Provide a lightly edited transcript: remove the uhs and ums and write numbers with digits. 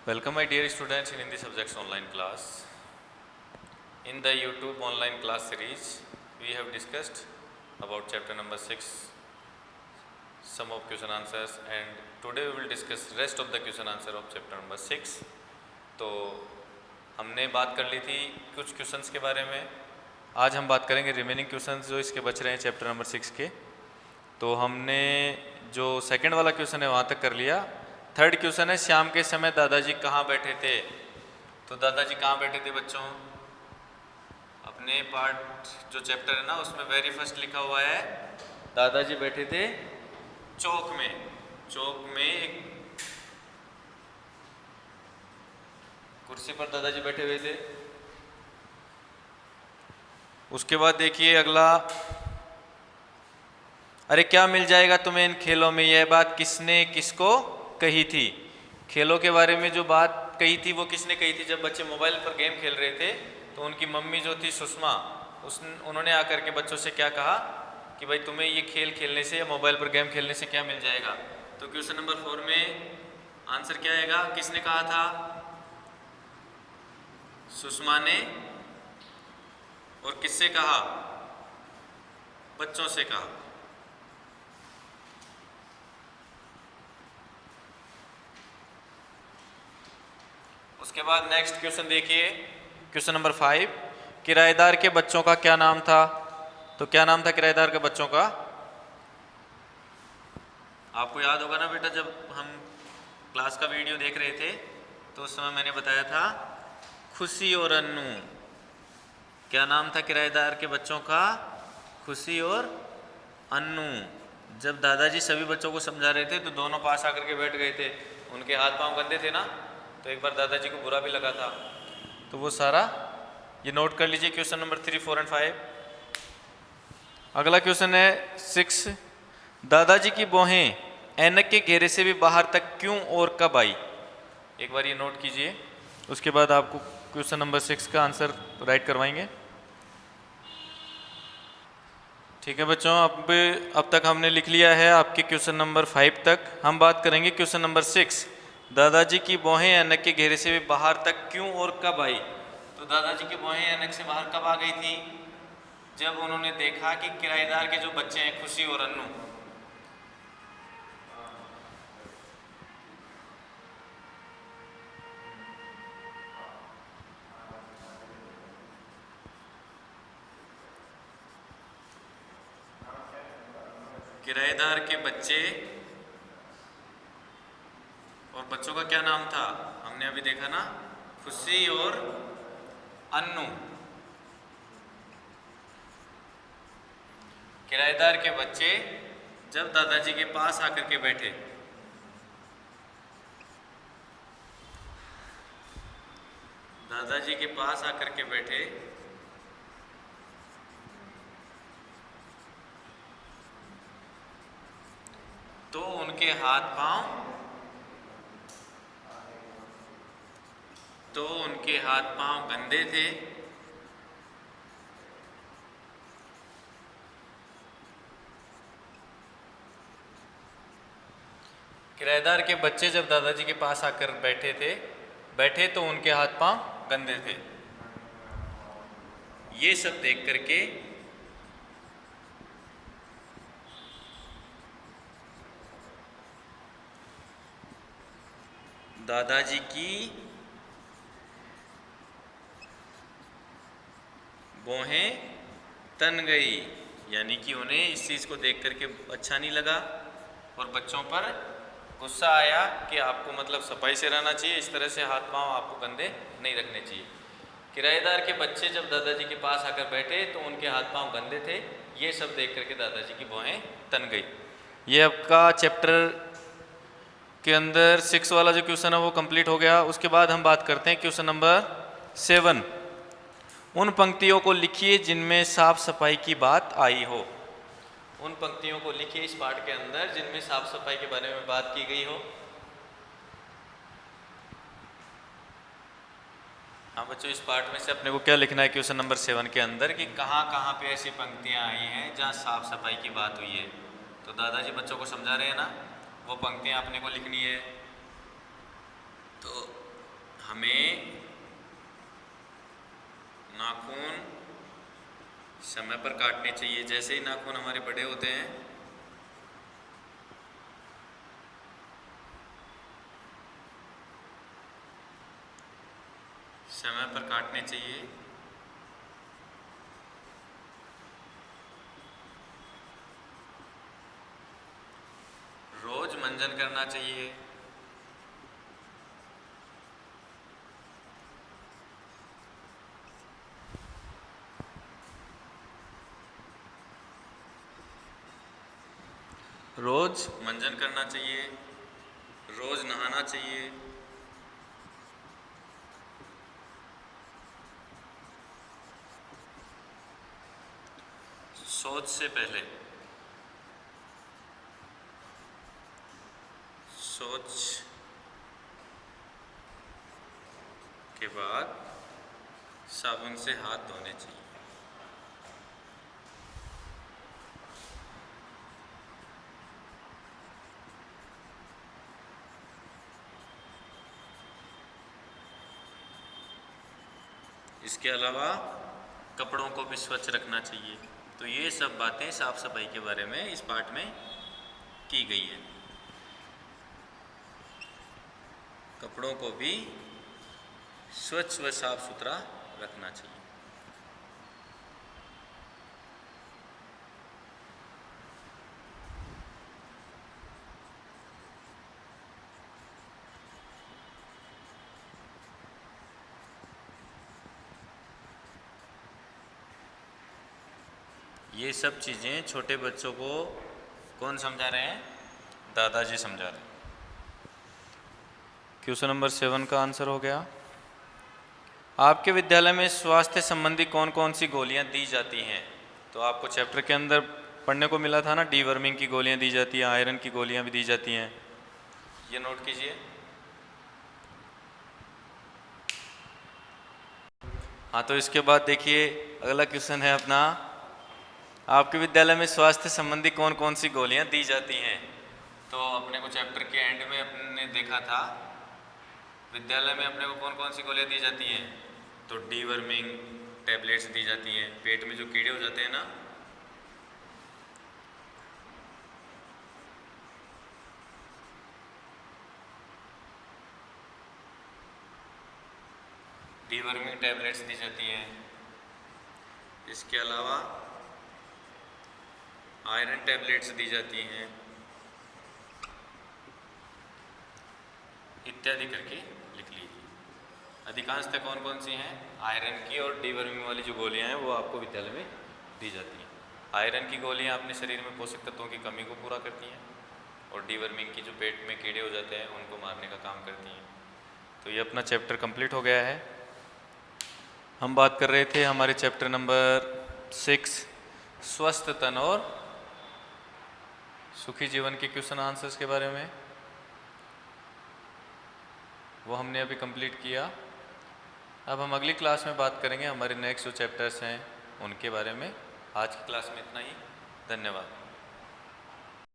Welcome my dear students in Hindi subjects online class. In the YouTube online class series, we have discussed about chapter number 6, some of question answers, and today we will discuss rest of the question answer of chapter number 6. तो हमने बात कर ली थी कुछ questions के बारे में। आज हम बात करेंगे रिमेनिंग क्वेश्चंस जो इसके बच रहे हैं चैप्टर नंबर 6 के। तो हमने जो सेकंड वाला क्वेश्चन है वहाँ तक कर लिया। थर्ड क्वेश्चन है शाम के समय दादाजी कहाँ बैठे थे। तो दादाजी कहाँ बैठे थे बच्चों? अपने पार्ट जो चैप्टर है ना उसमें वेरी फर्स्ट लिखा हुआ है दादाजी बैठे थे चौक में। चौक में एक कुर्सी पर दादाजी बैठे हुए थे। उसके बाद देखिए अगला, अरे क्या मिल जाएगा तुम्हें इन खेलों में, यह बात किसने किसको कही थी। खेलों के बारे में जो बात कही थी वो किसने कही थी? जब बच्चे मोबाइल पर गेम खेल रहे थे तो उनकी मम्मी जो थी सुषमा, उन्होंने आकर के बच्चों से क्या कहा कि भाई तुम्हें ये खेल खेलने से या मोबाइल पर गेम खेलने से क्या मिल जाएगा। तो क्वेश्चन नंबर 4 में आंसर क्या आएगा? किसने कहा था? सुषमा ने। और किससे कहा? बच्चों से कहा। उसके बाद नेक्स्ट क्वेश्चन देखिए, क्वेश्चन नंबर 5, किराएदार के बच्चों का क्या नाम था। तो क्या नाम था किराएदार के बच्चों का? आपको याद होगा ना बेटा, जब हम क्लास का वीडियो देख रहे थे तो उस समय मैंने बताया था खुशी और अन्नू। क्या नाम था किराएदार के बच्चों का? खुशी और अन्नू। जब दादाजी सभी बच्चों को समझा रहे थे तो दोनों पास आकर के बैठ गए थे। उनके हाथ पांव गंदे थे ना, तो एक बार दादाजी को बुरा भी लगा था। तो वो सारा ये नोट कर लीजिए, क्वेश्चन नंबर 3, 4 और 5। अगला क्वेश्चन है 6, दादाजी की भौहें ऐनक के घेरे से भी बाहर तक क्यों और कब आई। एक बार ये नोट कीजिए, उसके बाद आपको क्वेश्चन नंबर 6 का आंसर राइट करवाएंगे। ठीक है बच्चों, अब तक हमने लिख लिया है आपके क्वेश्चन नंबर 5 तक। हम बात करेंगे क्वेश्चन नंबर 6, दादाजी की भौहें ऐनक के घेरे से भी बाहर तक क्यों और कब आई। तो दादाजी की भौहें ऐनक से बाहर कब आ गई थी? जब उन्होंने देखा कि किराएदार के जो बच्चे हैं खुशी और अन्नू, किराएदार के बच्चे, और बच्चों का क्या नाम था हमने अभी देखा ना, खुशी और अन्नू। किराएदार के बच्चे जब दादाजी के पास आकर के बैठे, दादाजी के पास आकर के बैठे तो उनके हाथ पांव गंदे थे। किराएदार के बच्चे जब दादाजी के पास आकर बैठे तो उनके हाथ पांव गंदे थे। ये सब देख करके दादाजी की भौहें तन गई, यानी कि उन्हें इस चीज़ को देख करके अच्छा नहीं लगा और बच्चों पर गुस्सा आया कि आपको मतलब सफाई से रहना चाहिए, इस तरह से हाथ पांव आपको गंदे नहीं रखने चाहिए। किराएदार के बच्चे जब दादाजी के पास आकर बैठे तो उनके हाथ पांव गंदे थे। ये सब देख करके दादाजी की भौहें तन गई। ये आपका चैप्टर के अंदर 6 वाला जो क्वेश्चन है वो कंप्लीट हो गया। उसके बाद हम बात करते हैं क्वेश्चन नंबर 7, उन पंक्तियों को लिखिए जिनमें साफ सफाई की बात आई हो। उन पंक्तियों को लिखिए इस पाठ के अंदर जिनमें साफ सफाई के बारे में बात की गई हो। हाँ बच्चों, इस पाठ में से अपने को क्या लिखना है क्वेश्चन नंबर 7 के अंदर कि कहाँ कहाँ पे ऐसी पंक्तियाँ आई हैं जहाँ साफ सफाई की बात हुई है। तो दादाजी बच्चों को समझा रहे हैं ना, वो पंक्तियाँ अपने को लिखनी है। तो हमें नाखून समय पर काटने चाहिए। जैसे ही नाखून हमारे बड़े होते हैं समय पर काटने चाहिए। रोज मंजन करना चाहिए। रोज मंजन करना चाहिए। रोज नहाना चाहिए। शौच से पहले, शौच के बाद साबुन से हाथ धोने चाहिए। इसके अलावा कपड़ों को भी स्वच्छ रखना चाहिए। तो ये सब बातें साफ सफाई के बारे में इस पाठ में की गई है। कपड़ों को भी स्वच्छ व साफ सुथरा रखना चाहिए। ये सब चीज़ें छोटे बच्चों को कौन समझा रहे हैं? दादाजी समझा रहे हैं। क्वेश्चन नंबर 7 का आंसर हो गया। आपके विद्यालय में स्वास्थ्य संबंधी कौन कौन सी गोलियां दी जाती हैं? तो आपको चैप्टर के अंदर पढ़ने को मिला था ना, डीवर्मिंग की गोलियां दी जाती हैं, आयरन की गोलियां भी दी जाती हैं। ये नोट कीजिए। हाँ, तो इसके बाद देखिए अगला क्वेश्चन है अपना, आपके विद्यालय में स्वास्थ्य संबंधी कौन कौन सी गोलियां दी जाती हैं? तो अपने को चैप्टर के एंड में अपने देखा था विद्यालय में अपने को कौन कौन सी गोलियां दी जाती हैं। तो डीवर्मिंग टैबलेट्स दी जाती हैं। पेट में जो कीड़े हो जाते हैं ना, डीवर्मिंग टैबलेट्स दी जाती हैं। इसके अलावा आयरन टैबलेट्स दी जाती हैं, इत्यादि करके लिख लीजिए। अधिकांशतः कौन कौन सी हैं? आयरन की और डीवर्मिंग वाली जो गोलियां हैं वो आपको विद्यालय में दी जाती हैं। आयरन की गोलियां अपने शरीर में पोषक तत्वों की कमी को पूरा करती हैं और डीवर्मिंग की जो पेट में कीड़े हो जाते हैं उनको मारने का काम करती हैं। तो ये अपना चैप्टर कंप्लीट हो गया है। हम बात कर रहे थे हमारे चैप्टर नंबर 6 स्वस्थ तन और सुखी जीवन के क्वेश्चन आंसर्स के बारे में। वो हमने अभी कंप्लीट किया। अब हम अगली क्लास में बात करेंगे हमारे नेक्स्ट जो चैप्टर्स हैं उनके बारे में। आज की क्लास में इतना ही। धन्यवाद।